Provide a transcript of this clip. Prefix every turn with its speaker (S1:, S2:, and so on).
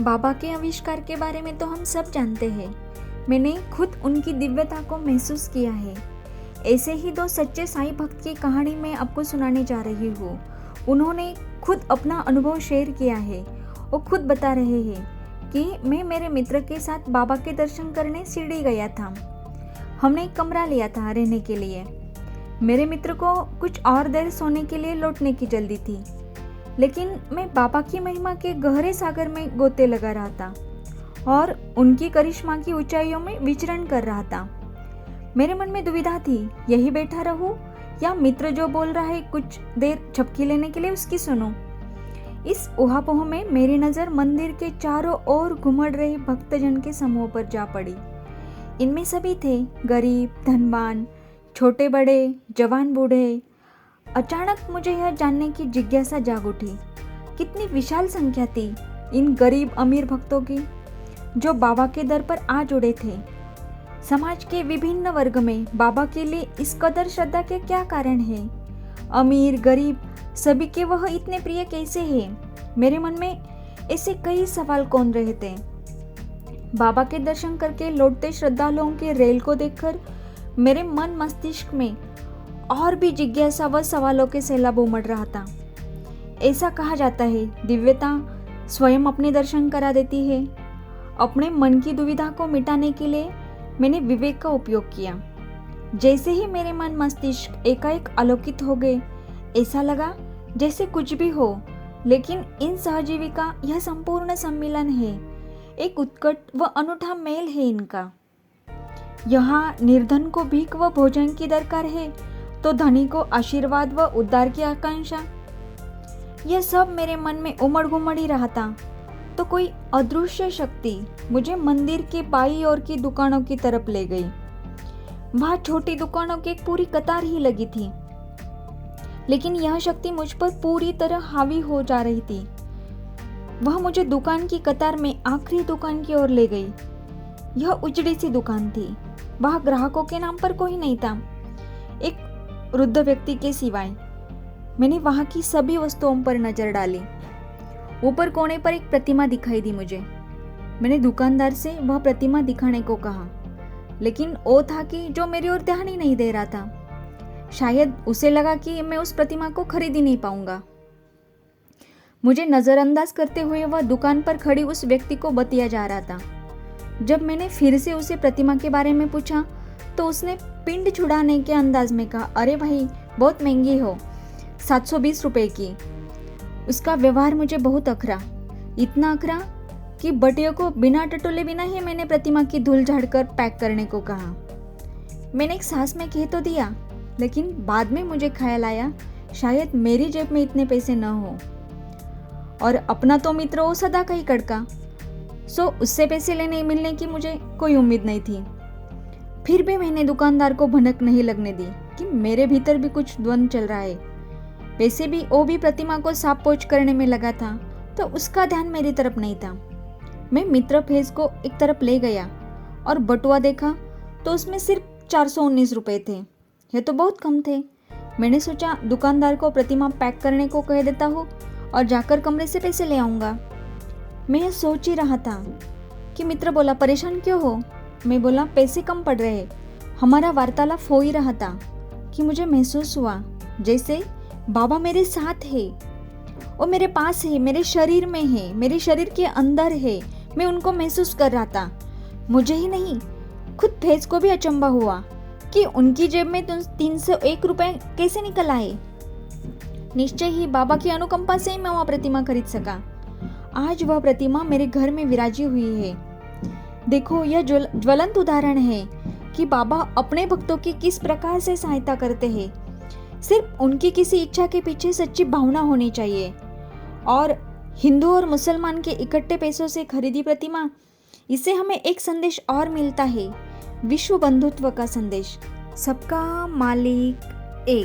S1: बाबा के आविष्कार के बारे में तो हम सब जानते हैं। मैंने खुद उनकी दिव्यता को महसूस किया है। ऐसे ही दो सच्चे साईं भक्त की कहानी मैं आपको सुनाने जा रही हूँ। उन्होंने खुद अपना अनुभव शेयर किया है। वो खुद बता रहे हैं कि मैं मेरे मित्र के साथ बाबा के दर्शन करने शिरडी गया था। हमने एक कमरा लिया था रहने के लिए। मेरे मित्र को कुछ और देर सोने के लिए लौटने की जल्दी थी, लेकिन मैं बाबा की महिमा के गहरे सागर में गोते लगा रहा था और उनकी करिश्मा की ऊंचाइयों में विचरण कर रहा था। मेरे मन में दुविधा थी, यही बैठा रहूं या मित्र जो बोल रहा है कुछ देर झपकी लेने के लिए उसकी सुनूं। इस ऊहापोह में मेरी नज़र मंदिर के चारों ओर घुमड़ रहे भक्तजन के समूह पर जा पड़ी। इनमें सभी थे, गरीब, धनवान, छोटे बड़े, जवान बूढ़े। अचानक मुझे यह जानने की जिज्ञासा जाग उठी, कितनी विशाल संख्या थी इन गरीब अमीर भक्तों की जो बाबा के दर पर आ जुड़े थे। समाज के विभिन्न वर्ग में बाबा के लिए इस कदर श्रद्धा के क्या कारण है? अमीर गरीब सभी के वह इतने प्रिय कैसे हैं? मेरे मन में ऐसे कई सवाल कौन रहे थे। बाबा के दर्शन करके लौटते श्रद्धालुओं के रेल को देखकर मेरे मन मस्तिष्क में और भी जिज्ञासा व सवालों के सैलाब उमड़ रहा था। ऐसा कहा जाता है, दिव्यता स्वयं अपने दर्शन करा देती है। अपने मन की दुविधा को मिटाने के लिए मैंने विवेक का उपयोग किया। जैसे ही मेरे मन मस्तिष्क एकाएक आलोकित हो गए, ऐसा लगा जैसे कुछ भी हो, लेकिन इन सहजीवी का यह संपूर्ण सम्मिलन है। एक उत्कट व अनूठा मेल है इनका। यहाँ निर्धन को भीख व भोजन की दरकार है, तो धनी को आशीर्वाद व उद्धार की आकांक्षा। यह सब मेरे मन में उमड़ घुमड़ ही रहा था, तो कोई अदृश्य शक्ति मुझे मंदिर के बाईं ओर की दुकानों की तरफ ले गई। वहाँ छोटी दुकानों की एक पूरी कतार ही लगी थी, लेकिन यह शक्ति मुझ पर पूरी तरह हावी हो जा रही थी। वह मुझे दुकान की कतार में आखिरी दुकान की ओर ले गई। यह उजड़ी सी दुकान थी। वहाँ ग्राहकों के नाम पर कोई नहीं था, एक वृद्ध व्यक्ति के सिवाय। मैंने वहाँ की सभी वस्तुओं पर नजर डाली। ऊपर कोने पर एक प्रतिमा दिखाई दी मुझे। मैंने दुकानदार से वह प्रतिमा दिखाने को कहा, लेकिन वो था कि जो मेरी ओर ध्यान ही नहीं दे रहा था। शायद उसे लगा कि मैं उस प्रतिमा को खरीद ही नहीं पाऊंगा। मुझे नजरअंदाज करते हुए वह दुकान पर खड़ी उस व्यक्ति को बतिया जा रहा था। जब मैंने फिर से उसे प्रतिमा के बारे में पूछा, तो उसने पिंड छुड़ाने के अंदाज में कहा, अरे भाई बहुत महंगी हो, 720 रुपए की। उसका व्यवहार मुझे बहुत अखरा, इतना अखरा कि बटियों को बिना टटोले बिना ही मैंने प्रतिमा की धूल झाड़कर पैक करने को कहा। मैंने एक सांस में कह तो दिया, लेकिन बाद में मुझे ख्याल आया शायद मेरी जेब में इतने पैसे न हो, और अपना तो मित्र वो सदा का ही कड़का, सो उससे पैसे लेने मिलने की मुझे कोई उम्मीद नहीं थी। फिर भी मैंने दुकानदार को भनक नहीं लगने दी कि मेरे भीतर भी कुछ द्वंद चल रहा है। वैसे भी वो भी प्रतिमा को साफ पोंछ करने में लगा था, तो उसका ध्यान मेरी तरफ नहीं था। मैं मित्र फेस को एक तरफ ले गया और बटुआ देखा तो उसमें सिर्फ 419 रुपये थे। ये तो बहुत कम थे। मैंने सोचा दुकानदार को प्रतिमा पैक करने को कह देता हूँ और जाकर कमरे से पैसे ले आऊँगा। मैं यह सोच ही रहा था कि मित्र बोला, परेशान क्यों हो? मैं बोला, पैसे कम पड़ रहे। हमारा वार्तालाप हो ही रहा था कि मुझे महसूस हुआ जैसे बाबा मेरे साथ है, वो मेरे पास है, मेरे शरीर में है, मेरे शरीर के अंदर है। मैं उनको महसूस कर रहा था। मुझे ही नहीं, खुद फैज को भी अचंभा हुआ कि उनकी जेब में 301 रुपए कैसे निकल आए। निश्चय ही बाबा की अनुकंपा से ही मैं वह प्रतिमा खरीद सका। आज वह प्रतिमा मेरे घर में विराजी हुई है। देखो, यह ज्वलंत उदाहरण है कि बाबा अपने भक्तों की किस प्रकार से सहायता करते हैं। सिर्फ उनकी किसी इच्छा के पीछे सच्ची भावना होनी चाहिए। और हिंदू और मुसलमान के इकट्ठे पैसों से खरीदी प्रतिमा, इससे हमें एक संदेश और मिलता है, विश्व बंधुत्व का संदेश। सबका मालिक एक।